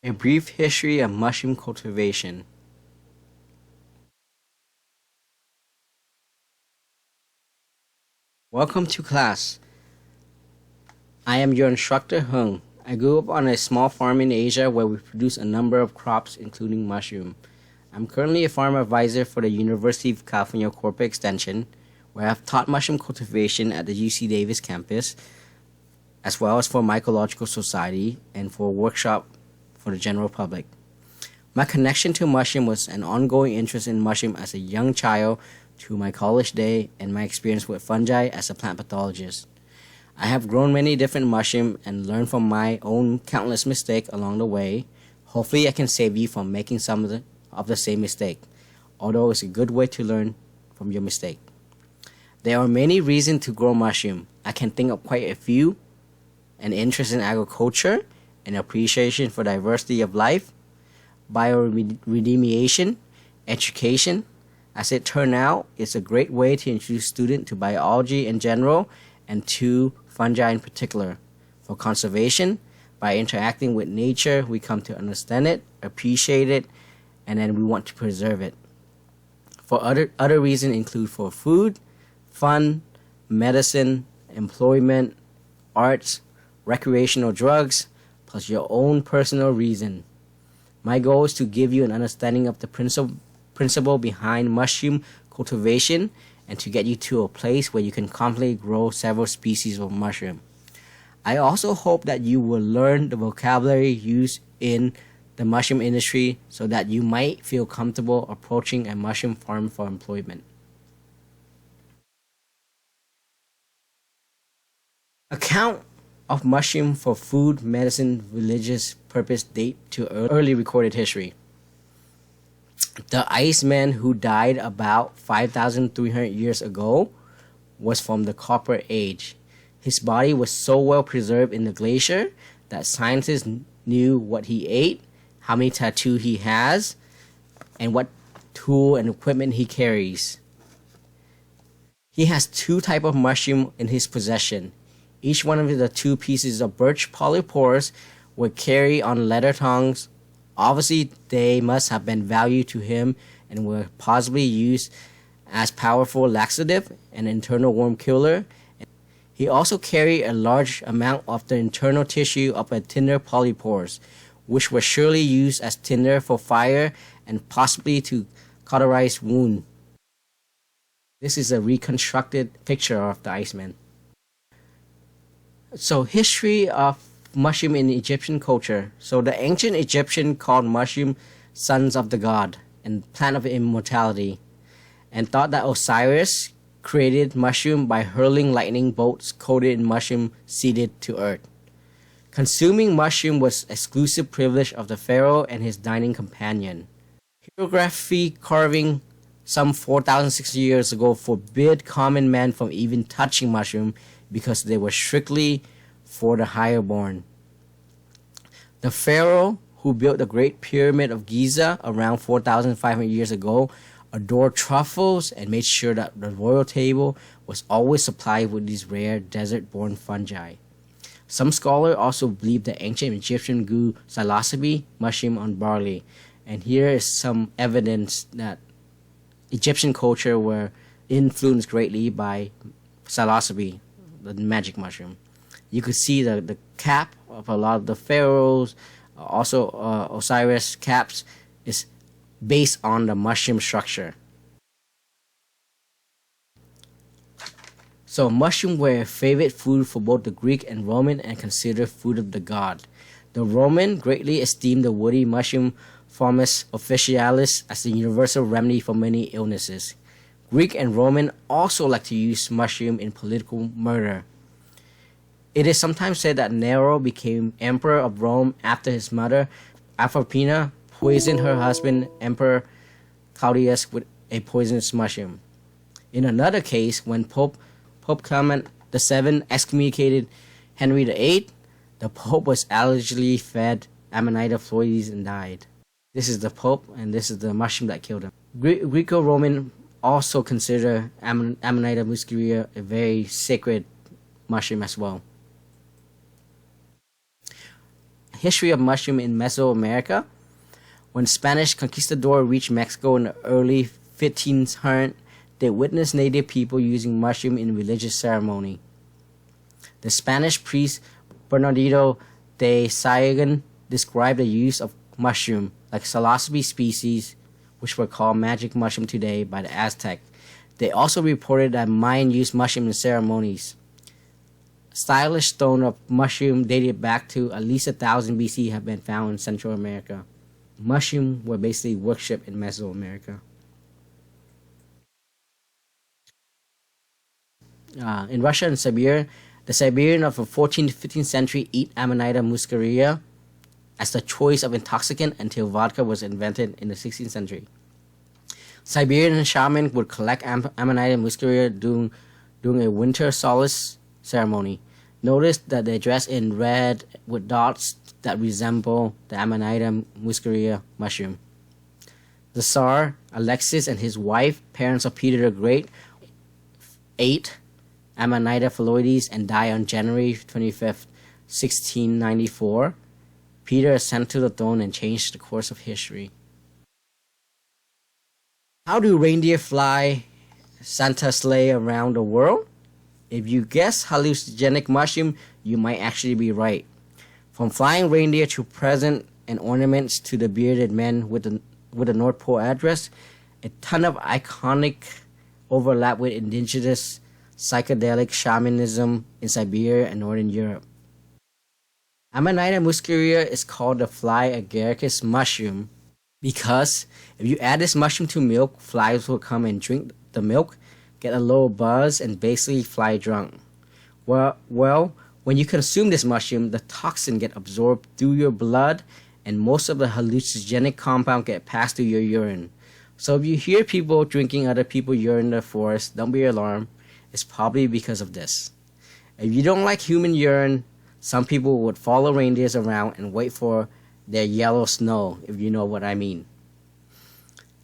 A brief history of mushroom cultivation. Welcome to class. I am your instructor Hung. I grew up on a small farm in Asia where we produce a number of crops including mushroom. I'm currently a farm advisor for the University of California Corporate Extension, where I've taught mushroom cultivation at the UC Davis campus, as well as for Mycological Society and for a workshop for the general public. My connection to mushroom was an ongoing interest in mushroom as a young child to my college day and my experience with fungi as a plant pathologist. I have grown many different mushrooms and learned from my own countless mistakes along the way. Hopefully I can save you from making some of the same mistake, although it's a good way to learn from your mistake. There are many reasons to grow mushroom. I can think of quite a few: an interest in agriculture, an appreciation for diversity of life, bioremediation, education. As it turned out, it's a great way to introduce students to biology in general and to fungi in particular. For conservation, by interacting with nature, we come to understand it, appreciate it, and then we want to preserve it. For other reasons include for food, fun, medicine, employment, arts, recreational drugs, plus your own personal reason. My goal is to give you an understanding of the principle behind mushroom cultivation and to get you to a place where you can confidently grow several species of mushroom. I also hope that you will learn the vocabulary used in the mushroom industry so that you might feel comfortable approaching a mushroom farm for employment. Account of mushroom for food, medicine, religious purpose date to early recorded history. The Iceman who died about 5,300 years ago was from the Copper Age. His body was so well preserved in the glacier that scientists knew what he ate, how many tattoos he has, and what tool and equipment he carries. He has two types of mushroom in his possession. Each one of the two pieces of birch polypores were carried on leather tongs. Obviously, they must have been valued to him and were possibly used as powerful laxative and internal worm killer. He also carried a large amount of the internal tissue of a tinder polypores, which were surely used as tinder for fire and possibly to cauterize wound. This is a reconstructed picture of the Iceman. So, history of mushroom in Egyptian culture. So the ancient Egyptian called mushroom sons of the god and plant of immortality, and thought that Osiris created mushroom by hurling lightning bolts coated in mushroom seeded to earth. Consuming mushroom was exclusive privilege of the pharaoh and his dining companion. Hieroglyphy carving some 4,600 years ago forbid common men from even touching mushroom because they were strictly for the higher born. The pharaoh who built the Great Pyramid of Giza around 4,500 years ago adored truffles and made sure that the royal table was always supplied with these rare desert-born fungi. Some scholars also believe the ancient Egyptian grew psilocybe mushroom on barley, and here is some evidence that Egyptian culture were influenced greatly by psilocybe, the magic mushroom. You could see the cap of a lot of the pharaohs, also Osiris caps, is based on the mushroom structure. So mushroom were a favorite food for both the Greek and Roman and considered food of the god. The Roman greatly esteemed the woody mushroom Fomus officialis as the universal remedy for many illnesses. Greek and Roman also like to use mushroom in political murder. It is sometimes said that Nero became emperor of Rome after his mother, Agrippina, poisoned her husband, Emperor Claudius, with a poisonous mushroom. In another case, when Pope Clement VII excommunicated Henry VIII, the Pope was allegedly fed Amanita flores and died. This is the Pope, and this is the mushroom that killed him. Greco-Roman also consider Amanita muscaria a very sacred mushroom as well. History of mushroom in Mesoamerica. When Spanish conquistador reached Mexico in the early 1500s, they witnessed native people using mushroom in religious ceremony. The Spanish priest Bernardino de Sayagon described the use of mushroom, like psilocybe species, which were called magic mushroom today by the Aztec. They also reported that Mayan used mushroom in ceremonies. Stylish stone of mushroom dated back to at least 1000 BC have been found in Central America. Mushroom were basically worshipped in Mesoamerica. In Russia and Siberia, the Siberian of the 14th to 15th century eat Amanita muscaria as the choice of intoxicant until vodka was invented in the 16th century. Siberian shaman would collect Amanita muscaria during a winter solace ceremony. Notice that they dress in red with dots that resemble the Amanita muscaria mushroom. The Tsar Alexis and his wife, parents of Peter the Great, ate Amanita phalloides and died on January 25th, 1694. Peter ascended to the throne and changed the course of history. How do reindeer fly Santa sleigh around the world? If you guess hallucinogenic mushroom, you might actually be right. From flying reindeer to presents and ornaments to the bearded men with the North Pole address, a ton of iconic overlap with indigenous psychedelic shamanism in Siberia and Northern Europe. Amanita muscaria is called the fly agaricus mushroom because if you add this mushroom to milk, flies will come and drink the milk, get a little buzz, and basically fly drunk. Well, when you consume this mushroom, the toxin get absorbed through your blood, and most of the hallucinogenic compound get passed through your urine. So if you hear people drinking other people's urine in the forest, don't be alarmed. It's probably because of this. If you don't like human urine, some people would follow reindeers around and wait for their yellow snow, if you know what I mean.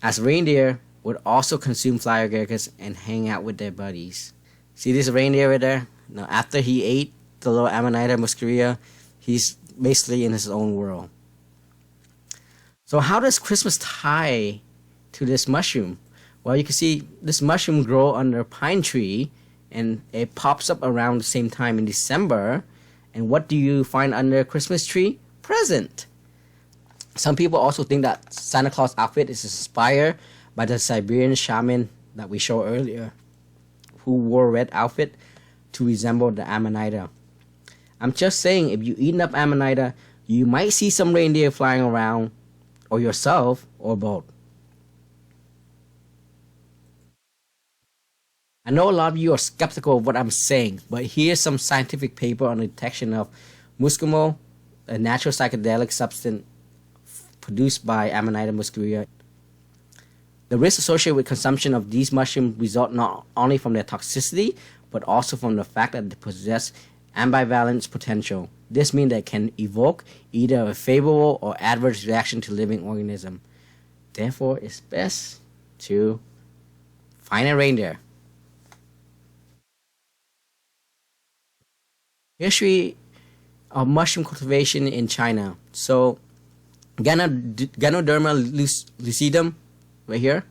As reindeer would also consume fly agaricus and hang out with their buddies. See this reindeer right there? Now after he ate the little Amanita muscaria, he's basically in his own world. So how does Christmas tie to this mushroom? Well, you can see this mushroom grow under a pine tree and it pops up around the same time in December. And what do you find under a Christmas tree? Present. Some people also think that Santa Claus outfit is inspired by the Siberian shaman that we showed earlier, who wore a red outfit to resemble the Amanita. I'm just saying, if you eat enough Amanita, you might see some reindeer flying around, or yourself, or both. I know a lot of you are skeptical of what I'm saying, but here's some scientific paper on the detection of muscimo, a natural psychedelic substance produced by Amanita muscaria. The risks associated with consumption of these mushrooms result not only from their toxicity, but also from the fact that they possess ambivalence potential. This means they can evoke either a favorable or adverse reaction to living organism. Therefore, it's best to find a reindeer. History of mushroom cultivation in China. So, Ganoderma lucidum, right here.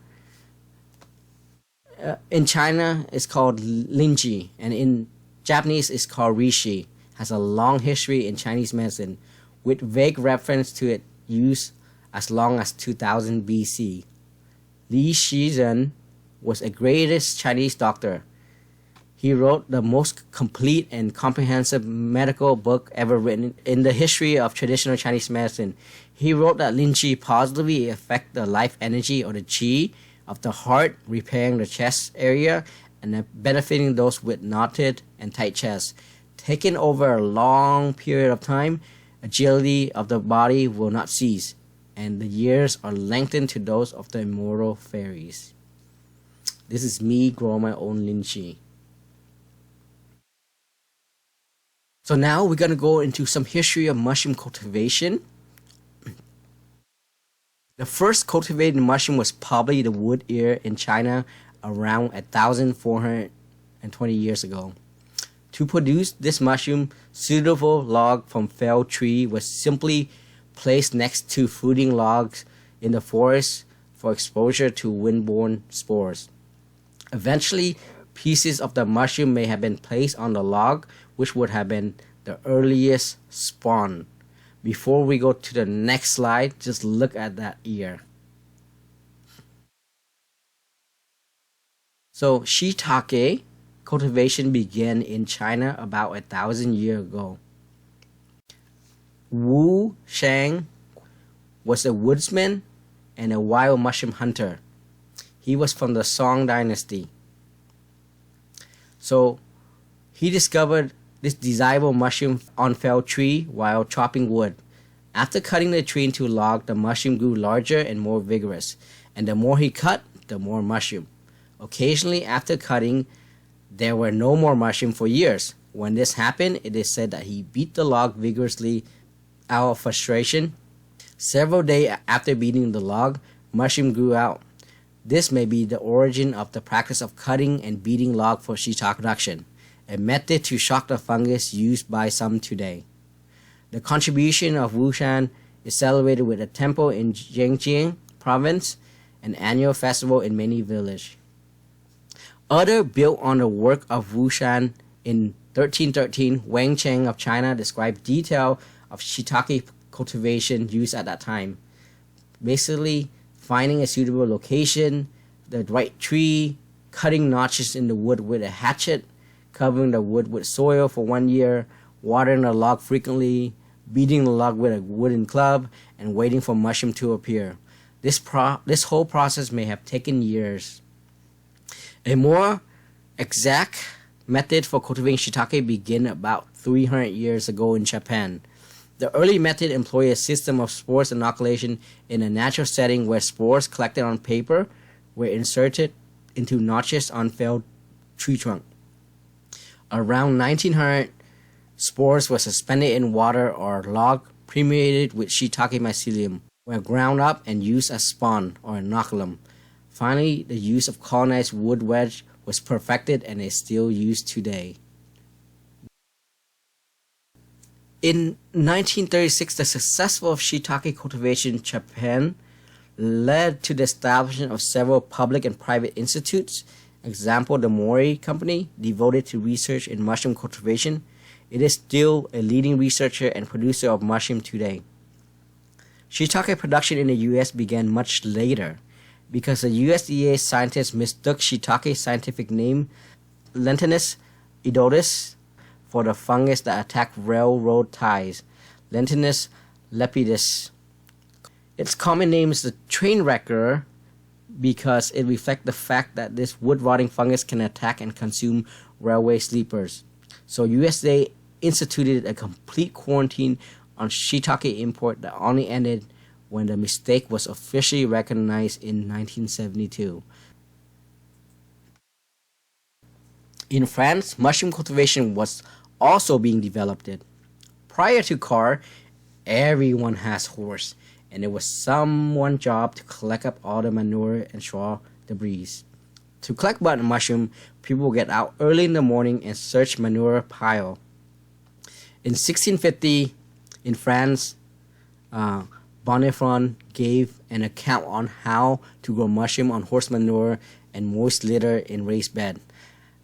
In China, it's called linji, and in Japanese, it's called reishi. Has a long history in Chinese medicine, with vague reference to its use as long as 2000 BC. Li Shizhen was a greatest Chinese doctor. He wrote the most complete and comprehensive medical book ever written in the history of traditional Chinese medicine. He wrote that linji positively affects the life energy or the qi of the heart, repairing the chest area and benefiting those with knotted and tight chests. Taken over a long period of time, agility of the body will not cease, and the years are lengthened to those of the immortal fairies. This is me growing my own linji. So now we're going to go into some history of mushroom cultivation. The first cultivated mushroom was probably the wood ear in China around 1,420 years ago. To produce this mushroom, suitable log from felled tree was simply placed next to fruiting logs in the forest for exposure to windborne spores. Eventually, pieces of the mushroom may have been placed on the log, which would have been the earliest spawn. Before we go to the next slide, just look at that ear. So shiitake cultivation began in China about 1,000 years ago. Wu Shang was a woodsman and a wild mushroom hunter. He was from the Song dynasty. So he discovered this desirable mushroom on felled tree while chopping wood. After cutting the tree into a log, the mushroom grew larger and more vigorous, and the more he cut, the more mushroom. Occasionally, after cutting, there were no more mushroom for years. When this happened, it is said that he beat the log vigorously out of frustration. Several days after beating the log, mushroom grew out. This may be the origin of the practice of cutting and beating log for shiitake production, a method to shock the fungus used by some today. The contribution of Wushan is celebrated with a temple in Zhejiang province, an annual festival in many villages. Other built on the work of Wushan in 1313, Wang Cheng of China described detail of shiitake cultivation used at that time. Basically, finding a suitable location, the right tree, cutting notches in the wood with a hatchet, covering the wood with soil for 1 year, watering the log frequently, beating the log with a wooden club, and waiting for mushroom to appear. This whole process may have taken years. A more exact method for cultivating shiitake began about 300 years ago in Japan. The early method employed a system of spores inoculation in a natural setting where spores collected on paper were inserted into notches on felled tree trunk. Around 1900, spores were suspended in water or log permeated with shiitake mycelium, were ground up and used as spawn or inoculum. Finally, the use of colonized wood wedge was perfected and is still used today. In 1936, the success of shiitake cultivation in Japan led to the establishment of several public and private institutes. Example, the Mori Company, devoted to research in mushroom cultivation. It is still a leading researcher and producer of mushroom today. Shiitake production in the U.S. began much later because the USDA scientists mistook shiitake's scientific name, Lentinus edotus, for the fungus that attack railroad ties, Lentinus lepidus. Its common name is the train wrecker because it reflects the fact that this wood-rotting fungus can attack and consume railway sleepers. So USDA instituted a complete quarantine on shiitake import that only ended when the mistake was officially recognized in 1972. In France, mushroom cultivation was also being developed. Prior to car, everyone has horse, and it was someone's job to collect up all the manure and straw debris. To collect button mushroom, people would get out early in the morning and search manure pile. In 1650, in France, Bonnefond gave an account on how to grow mushroom on horse manure and moist litter in raised bed.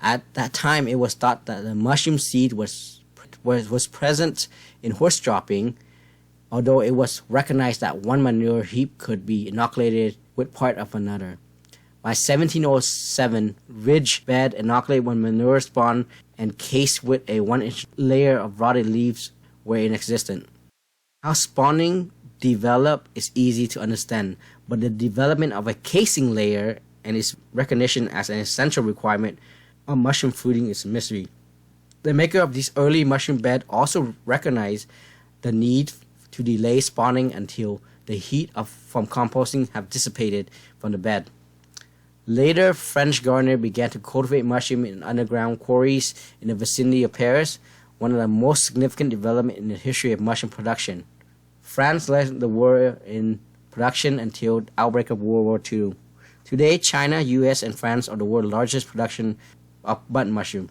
At that time, it was thought that the mushroom seed was present in horse dropping, although it was recognized that one manure heap could be inoculated with part of another. By 1707, ridge bed inoculated when manure spawn and cased with a 1-inch layer of rotted leaves were in existence. How spawning developed is easy to understand, but the development of a casing layer and its recognition as an essential requirement of mushroom fruiting is a mystery. The maker of this early mushroom bed also recognized the need to delay spawning until the heat from composting have dissipated from the bed. Later, French gardeners began to cultivate mushroom in underground quarries in the vicinity of Paris, one of the most significant developments in the history of mushroom production. France led the world in production until the outbreak of World War II. Today, China, U.S., and France are the world's largest production of button mushroom.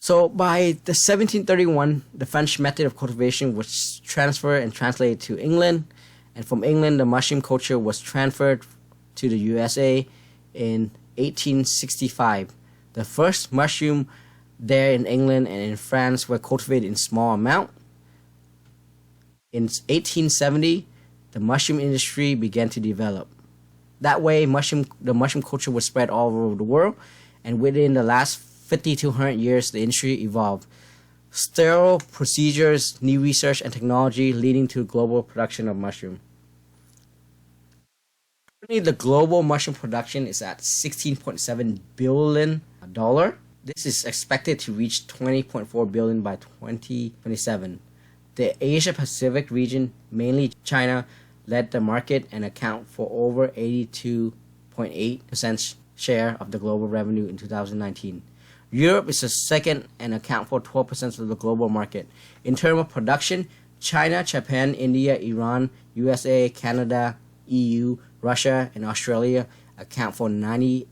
So by the 1731, the French method of cultivation was transferred and translated to England, and from England the mushroom culture was transferred to the USA in 1865. The first mushroom there in England and in France were cultivated in small amount. In 1870, the mushroom industry began to develop. That way, the mushroom culture was spread all over the world, and within the last 50 to 100 years, the industry evolved. Sterile procedures, new research, and technology leading to global production of mushroom. Currently, the global mushroom production is at $16.7 billion. This is expected to reach $20.4 billion by 2027. The Asia Pacific region, mainly China, led the market and account for over 82.8% share of the global revenue in 2019. Europe is the second and account for 12% of the global market. In terms of production, China, Japan, India, Iran, USA, Canada, EU, Russia, and Australia account for 98%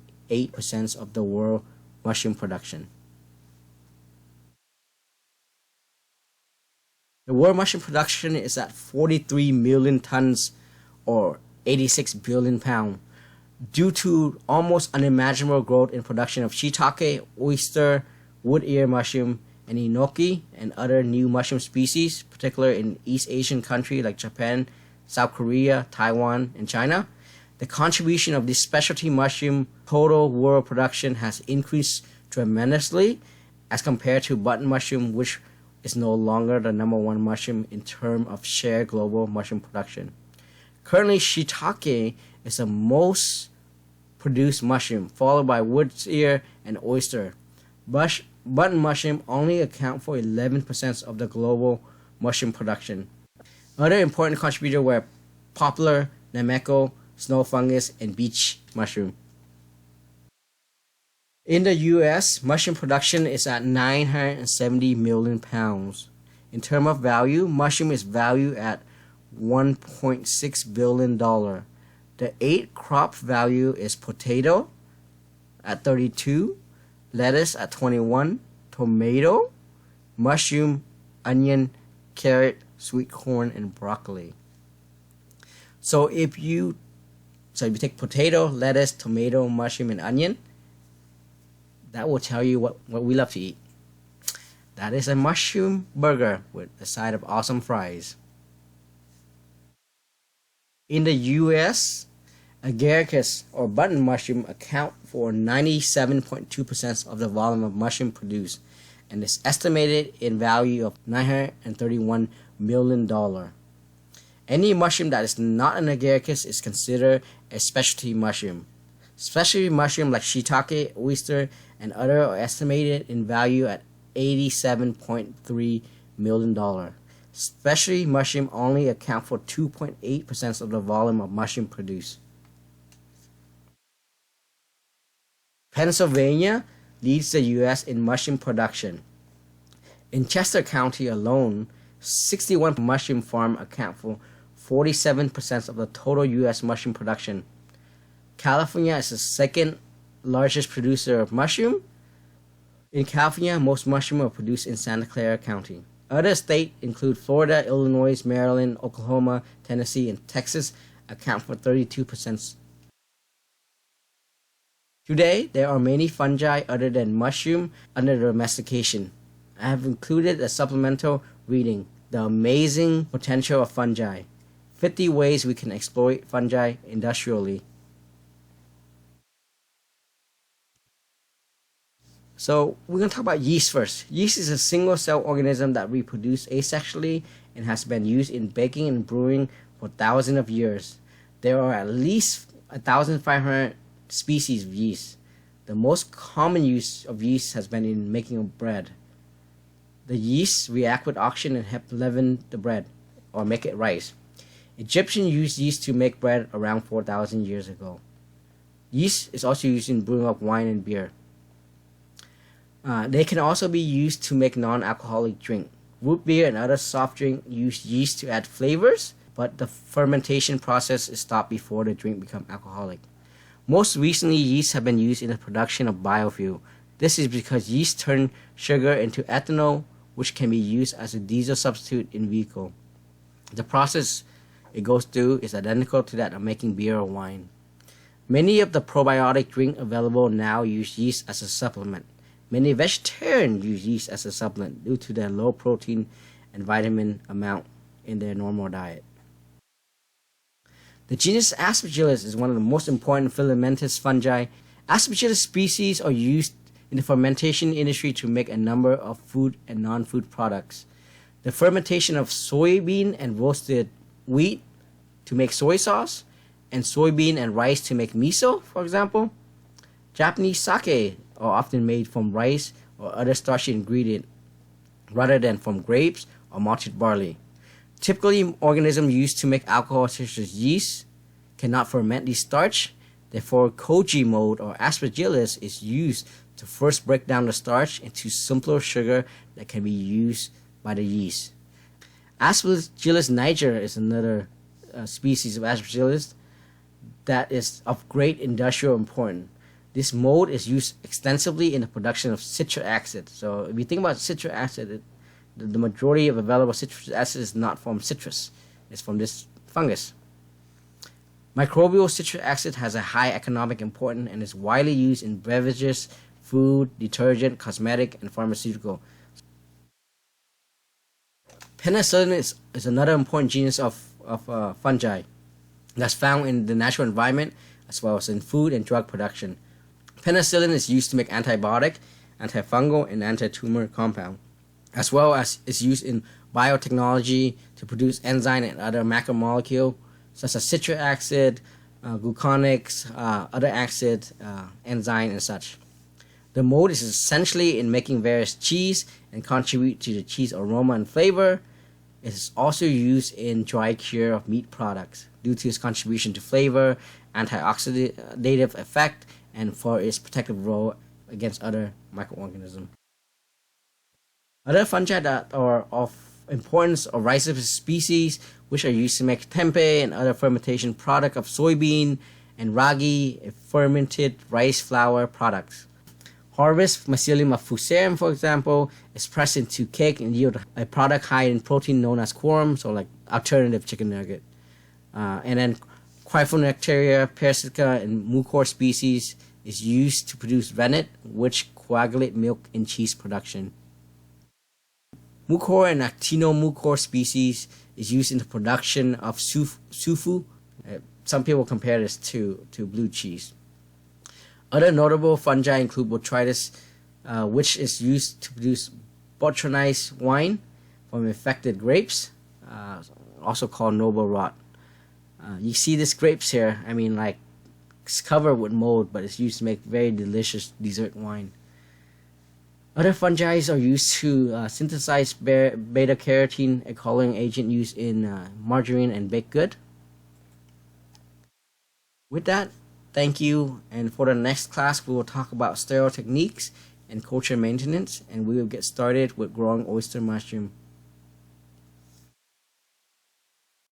of the world mushroom production. The world mushroom production is at 43 million tons or 86 billion pounds. Due to almost unimaginable growth in production of shiitake, oyster, wood ear mushroom, and enoki, and other new mushroom species, particularly in East Asian countries like Japan, South Korea, Taiwan, and China, the contribution of this specialty mushroom total world production has increased tremendously as compared to button mushroom, which is no longer the number one mushroom in terms of share global mushroom production. Currently, shiitake is the most produced mushroom, followed by wood ear and oyster. Button mushroom only account for 11% of the global mushroom production. Other important contributors were poplar, nameko, snow fungus, and beech mushroom. In the U.S., mushroom production is at 970 million pounds. In terms of value, mushroom is valued at $1.6 billion. The 8 crop value is potato at 32, lettuce at 21, tomato, mushroom, onion, carrot, sweet corn, and broccoli. So if you take potato, lettuce, tomato, mushroom, and onion, that will tell you what we love to eat. That is a mushroom burger with a side of awesome fries. In the U.S., agaricus or button mushroom account for 97.2% of the volume of mushroom produced and is estimated in value of $931 million. Any mushroom that is not an agaricus is considered a specialty mushroom. Specialty mushroom like shiitake, oyster, and other are estimated in value at $87.3 million. Specialty mushroom only account for 2.8% of the volume of mushroom produced. Pennsylvania leads the U.S. in mushroom production. In Chester County alone, 61 mushroom farms account for 47% of the total U.S. mushroom production. California is the second largest producer of mushroom. In California, most mushrooms are produced in Santa Clara County. Other states include Florida, Illinois, Maryland, Oklahoma, Tennessee, and Texas account for 32%. Today, there are many fungi other than mushroom under domestication. I have included a supplemental reading, The Amazing Potential of Fungi, 50 Ways We Can Exploit Fungi Industrially. So we're going to talk about yeast first. Yeast is a single-cell organism that reproduces asexually and has been used in baking and brewing for thousands of years. There are at least 1,500 species of yeast. The most common use of yeast has been in making of bread. The yeast react with oxygen and help leaven the bread or make it rise. Egyptians used yeast to make bread around 4,000 years ago. Yeast is also used in brewing up wine and beer. They can also be used to make non-alcoholic drink. Root beer and other soft drink use yeast to add flavors, but the fermentation process is stopped before the drink becomes alcoholic. Most recently, yeast have been used in the production of biofuel. This is because yeast turn sugar into ethanol, which can be used as a diesel substitute in vehicle. The process it goes through is identical to that of making beer or wine. Many of the probiotic drinks available now use yeast as a supplement. Many vegetarians use yeast as a supplement due to their low protein and vitamin amount in their normal diet. The genus Aspergillus is one of the most important filamentous fungi. Aspergillus species are used in the fermentation industry to make a number of food and non-food products. The fermentation of soybean and roasted wheat to make soy sauce, and soybean and rice to make miso, for example. Japanese sake are often made from rice or other starchy ingredient rather than from grapes or malted barley. Typically, organisms used to make alcohol such as yeast cannot ferment the starch. Therefore, koji mold or aspergillus is used to first break down the starch into simpler sugar that can be used by the yeast. Aspergillus niger is another species of aspergillus that is of great industrial importance. This mold is used extensively in the production of citric acid. So if you think about citric acid, the majority of available citric acid is not from citrus. It's from this fungus. Microbial citric acid has a high economic importance and is widely used in beverages, food, detergent, cosmetic, and pharmaceutical. Penicillin is another important genus of fungi that's found in the natural environment as well as in food and drug production. Penicillin is used to make antibiotic, antifungal, and anti-tumor compound, as well as is used in biotechnology to produce enzyme and other macromolecules such as citric acid, gluconics, other acid, enzyme, and such. The mode is essentially in making various cheese and contribute to the cheese aroma and flavor. It is also used in dry cure of meat products due to its contribution to flavor, antioxidative effect, and for its protective role against other microorganisms. Other fungi that are of importance are rhizopus species, which are used to make tempeh and other fermentation product of soybean, and ragi, a fermented rice flour products. Harvest Mycelium of fusarium, for example, is pressed into cake and yield a product high in protein known as quorum, so like alternative chicken nugget. And then Cryphonectaria parasitica and mucor species is used to produce rennet, which coagulate milk in cheese production. Mucor and actinomucor species is used in the production of sufu. Some people compare this to blue cheese. Other notable fungi include botrytis, which is used to produce botrytis wine from infected grapes, also called noble rot. You see these grapes here, I mean, like, it's covered with mold, but it's used to make very delicious dessert wine. Other fungi are used to synthesize beta-carotene, a coloring agent used in margarine and baked good. With that, thank you, and for the next class we will talk about sterile techniques and culture maintenance, and we will get started with growing oyster mushroom.